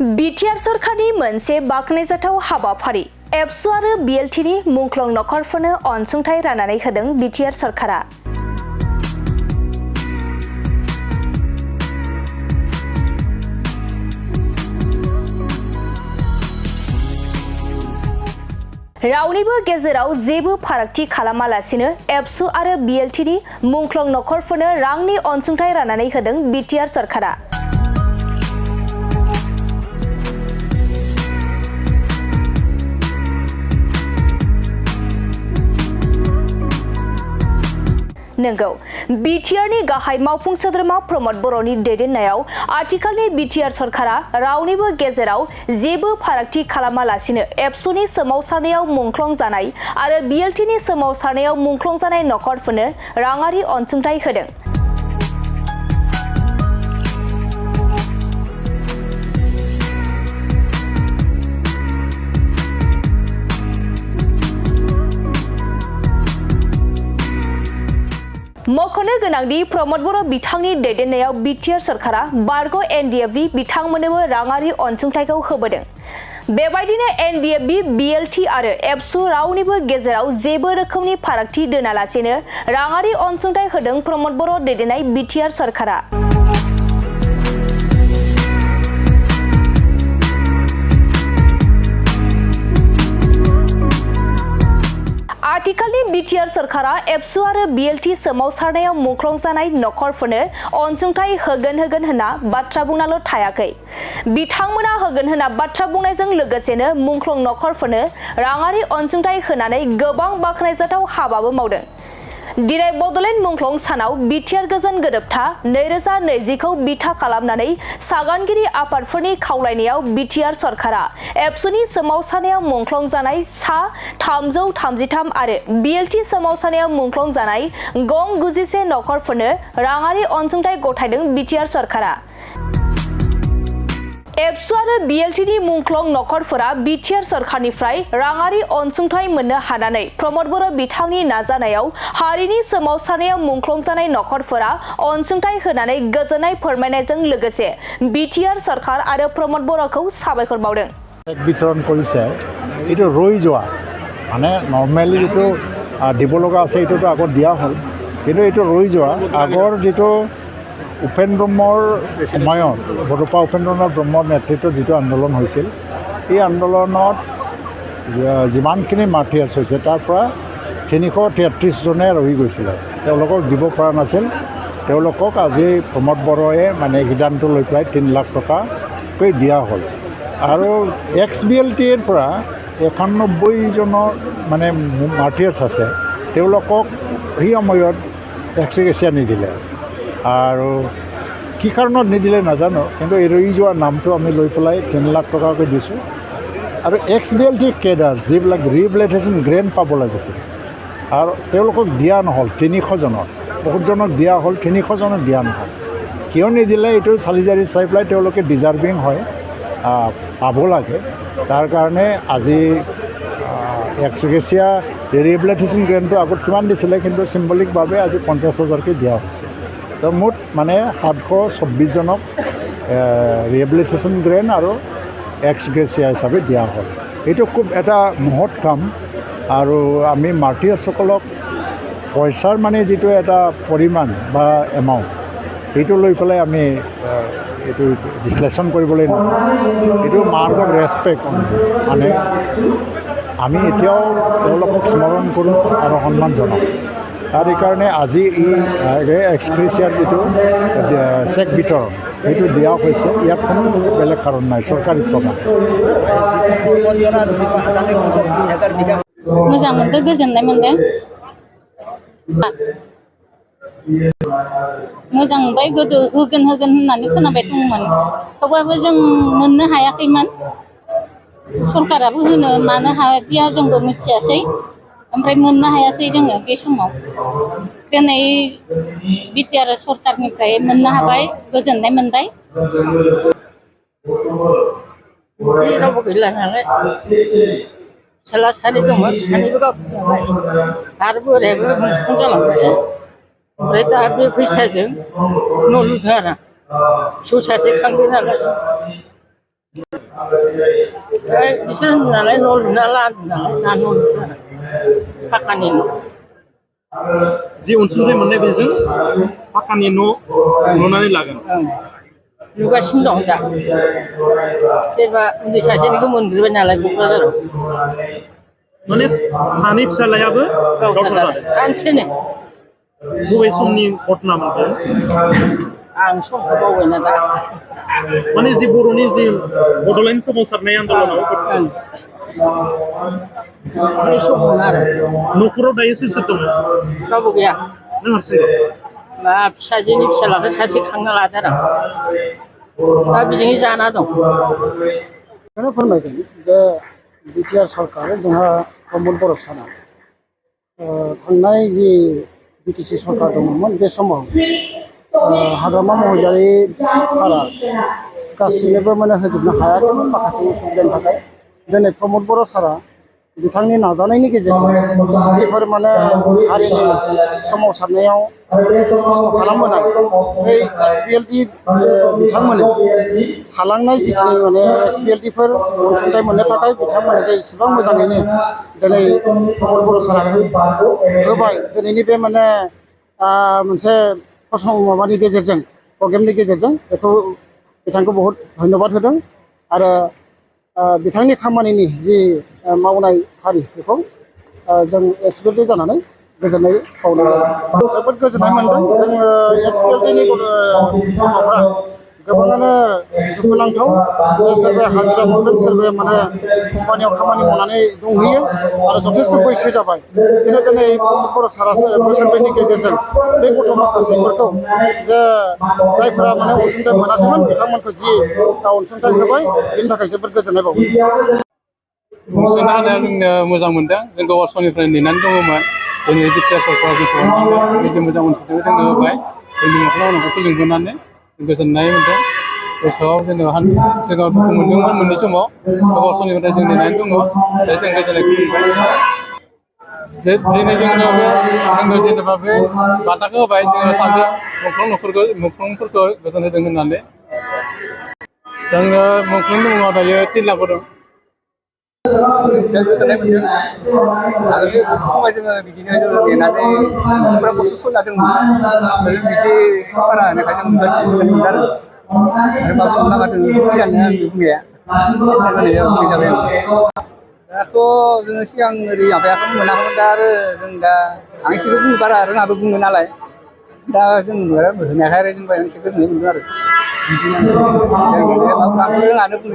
Btr सरकनि मोनसे बाखनायजाथाव हाबाफारि एबसु आरो बिएलटिनि मुंख्लं नख'रफोरनो अनसुंथाइ राननानै होदों Btr सरकारा। रावनिबो गेजेराव जेबो फारागथि खालामालासिनो एबसु आरो बिएलटिनि मुंख्लं नख'रफोरनो रांनि अनसुंथाइ राननानै होदों Btr सरकारा। नंगौ Btrनि गाहाय मावफुं सोद्रोमा प्रमद बर'नि दैदेननायाव आथिखालनि Btr सरकारा रावनिबो गेजेराव जेबो फारागथि खालामालासिनो एबसुनि सोमावसारनायाव मुंख्लं जानाय आरो बिएलटिनि सोमावसारनायाव मुंख्लं जानाय नख'रफोरनो राङारि अनसुंथाइ होदों। मख'नो गोनांदि प्रमद बर' बिथांनि दैदेननायाव Btr सरकारा बारग' एनडिएफबि बिथांमोननोबो राङारि अनसुंथाइखौ होबोदों। बेबायदिनो एनडिएफबि बिएलटि आरो एबसु रावनिबो गेजेराव जेबो रोखोमनि फारागथि दोनालासेनो राङारि अनसुंथाइ होदों प्रमद बर' दैदेननाय Btr सरकारा। आथिखालनि Btr सरकारा एबसु आरो बिएलटि सोमावसारनायाव मुंख्लं जानाय नख'रफोरनो अनसुंथाइ होगोन होनना बाथ्रा बुंनाल' थायाखै। बिथांमोना होगोन होनना बाथ्रा बुंनायजों लोगोसेनो मुंख्लं नख'रफोरनो राङारि अनसुंथाइ होनानै गोबां बाखनायजाथाव हाबाबो मावदों। दिनै बड'लेण्ड मुंख्लं सानाव Btr गोजोन गोरोबथा 2020 खौ बिथा खालामनानै सागानगिरि आफादफोरनि खावलायनायाव Btr सरकारा एबसुनि सोमावसारनायाव मुंख्लं जानाय सा 333 आरो बिएलटि सोमावसारनायाव मुंख्लं जानाय गं 91 नख'रफोरनो राङारि अनसुंथाइ गथायदों Btr सरकारा। एबसु आरो बिएलटिनि मुंख्लं नख'रफोरा Btr सरकारनिफ्राय राङारि अनसुंथाइ मोननो हानानै प्रमद बर' बिथांनि नाजानायाव हारिनि सोमावसारनायाव मुंख्लं जानाय नख'रफोरा अनसुंथाइ होनानै गोजोननाय फोरमायनायजों लोगोसे Btr सरकार आरो प्रमद बर'खौ साबायखर बावदों। বিতৰণ কৰিছে এইটো ৰৈ যোৱা মানে নৰ্মেলি যেটো দিব লগা আছে এইটোতো আগত দিয়া হ'ল, কিন্তু এইটো ৰৈ যোৱা আগৰ যেটো উপেন ব্ৰহ্মৰ সময়ত বড়োপা উপেন্দ্ৰনাথ ব্ৰহ্মৰ নেতৃত্বত যেটো আন্দোলন হৈছিল, এই আন্দোলনত যিমানখিনি মাৰ্টিয়াৰ্ছ হৈছে তাৰ পৰা 333 জনে ৰৈ গৈছিলে। তেওঁলোকক দিব পৰা নাছিল। তেওঁলোকক আজি প্ৰমদ বৰয়ে মানে সিদ্ধান্ত লৈ পেলাই 3 লাখ টকাকৈ দিয়া হ'ল। আৰু এক্স বিএলটিৰ পৰা 91 জনৰ মানে মাৰ্টিয়াৰ্ছ আছে, তেওঁলোকক সেই সময়ত এক্সগ্ৰেছিয়া নিদিলে। আৰু কি কাৰণত নিদিলে নাজানো, কিন্তু এই ৰৈ যোৱা নামটো আমি লৈ পেলাই 3 লাখ টকাকৈ দিছোঁ। আৰু এক্স বিএলটি কেডাৰ যিবিলাক ৰিহেবিলিটেশ্যন গ্ৰেণ্ট পাব লাগিছিল আৰু তেওঁলোকক দিয়া নহ'ল। 300 জনক বহুতজনক দিয়া হ'ল, 300 জনক দিয়া নহ'ল। কিয় নিদিলে এইটো চালি জাৰি চাই পেলাই তেওঁলোকে ডিজাৰ্ভিং হয়, পাব লাগে। তাৰ কাৰণে আজি এক্সগ্ৰেছিয়া ৰিহেবিলিটেশ্যন গ্ৰেণ্টটো আগত কিমান দিছিলে, কিন্তু চিম্বলিকভাৱে আজি 50,000কৈ দিয়া হৈছে। তো মুঠ মানে 724 জনক ৰিহেবিলিটেশ্যন গ্ৰেণ্ট আৰু এক্সগ্ৰেছিয়া হিচাপে দিয়া হ'ল। এইটো খুব এটা মহৎ কাম। আৰু আমি মাৰ্টিয়াৰ্ছসকলক পইচাৰ মানে যিটো এটা পৰিমাণ বা এমাউণ্ট, এইটো লৈ পেলাই আমি এইটো বিশ্লেষণ কৰিবলৈ নাযাওঁ। এইটো মাৰ্ক অফ ৰেচপেক্ট, মানে আমি এতিয়াও তেওঁলোকক স্মৰণ কৰোঁ আৰু সন্মান জনাওঁ। আৰু এইকাৰণে আজি এই এক্সগ্ৰেছিয়াৰ যিটো চেক বিতৰণ সেইটো দিয়া হৈছে, ইয়াত কোনো বেলেগ কাৰণ নাই, চৰকাৰী প্ৰগ্ৰাম। मोजां मोनदों, गोजोननाय मोनदों। मोजां मोनबाय। गोदो होगोन होननानै खोनाबाय दंमोन, थेवबाबो जों मोननो हायाखैमोन। सरकाराबो होनो मानो हादिया जोंबो मिथियासै, ओमफ्राय मोननो हायासै जोङो बे समाव। दिनै Btr सरकारनिफ्राय मोननो हाबाय, गोजोननाय मोनबाय। जेरावबो गैला नालाय फिसाला सानै दङ, सानैबो गावथारबाय आरो बोरायाबो मुंख्लं जालांबाय। ओमफ्राय दा बे फैसाजों न' लुदों आरो फिसौ सासे खांदों नालाय। बिसोर नालाय न' लुना लादों नालाय दा न' लुदों पाक्कानि न'। जि अनसुंथाइ मोननाय बेजों पाक्कानि न' लुनानै लागोन। लुगासिनो दं दा सोरबा उन्दै सासेनिखौ मोनग्रोबाय नालाय क'क्राझाराव। माने सानै फिसालायाबो गावथार जादों सानसेनो। बबे समनि घटनामोन बे? आं समखौ बावबायना दा। माने जि बर'नि जि बड'लेण्ड सोमावसारनाय आन्दलनाव बे समावनो आरो न'खराव दायो सोर सोर दङ? रावबो गैया। नों हारसिं? मा फिसाजोनि फिसालाखौ सासे खांना लादों आरो दा बिजोंनो जाना दं। बेखौनो फोरमायगोन जे बिटिआर सरकार जोंहा प्रमद बर' सारा थांनाय जि बिटिसि सरकार दङमोन बे समाव हाग्रामा महिलारि सारा गासैनोबो माने होजोबनो हायाखैमोन माखासे उसुबिदानि थाखाय। दिनै प्रमद बर' सारा बिथांनि नाजानायनि गेजेरजों जिफोर माने हारिनि सोमावसारनायाव खस्थ' खालामबोनाय बै एक्सबिएलटि बिथांमोननो थालांनाय जिखिनि माने एक्सबिएलटिफोर अनसुंथाइ मोननो थाखाय बिथांमोननो जे इसेबां मोजाङैनो दिनै प्रमद बर' सारा होबाय। दिनैनि बे माने मोनसे माबानि गेजेरजों प्रग्रामनि गेजेरजों बेखौ बिथांखौ बहुद धन्यबाद होदों आरो बिथांनि खामानिनि जि मावनाय हारि बेखौ जों एक्सबिएलटि जानानै गोजोननाय बावनाय जादों। जोबोद गोजोननाय मोनदों। जोङो एक्सबिएलटिनि गथ'फ्रा गोबाङानो दुखुनांथाव जे सोरबाया हाजिरा मावदों सोरबाया माने कम्पानियाव खामानि मावनानै दंहैयो आरो जथेस्थ' बैसो जाबाय। बेनिखायनो दिनै प्रमद बर' सारा बोसोरब्रैनि गेजेरजों बे गथ' माखासेफोरखौ जे जायफोरा माने अनसुंथाइ मोनाखैमोन बिथांमोनखौ जि अनसुंथाइ होबाय बेनि थाखाय जोबोद गोजोननाय बावो। अनसुंथाइ होनाया जोंनो मोजां मोनदों। जों गोबाव समनिफ्राय नेनानै दङमोन। दिनै बिटिआर सरकारा जोंखौ अननानै बिदि मोजां अनसुंथाइखौ जोंनो होबाय। जोंनि न'खराव न'खरखौ लिंहरनानै गोजोननाय मोनदों। गोसोआव जेनेबा सिगाङाव दुखु मोनदोंमोन मोननै समाव गोबाव समनिफ्राय जों नेनानै दङ। दा जों गोजोननायखौ मोनबाय। दिनै जोंनो जेनेबा बे बान्थाखौ होबाय जोङो सानदों मुंख्लंफोरखौ गोजोन होदों होननानै। जोंनो मुंख्लंनि मुङाव दायो 3 लाख हरदों। गोजोननाय मोनदों आरो बे समाव जोङो बिदिनो जोङो नेनानै बिराद खस्थ' सहायना दंमोन। बिदि बारा होनायखाय जों बिराद गोजोन मोनदों आरो माबा लागा जों फैयानो आंनि बुंनाया जाबाय आं। दाथ' जोङो सिगां ओरै माबायाखौनो मोनाखैमोन दा आरो जों दा आं एसेबो बुंनो बारा रोङाबो बुंनो नालाय दा जों होनायखाय आरो जों एसे गोजोननाय मोनदों आरो बिदिनो रोङानो बुंनो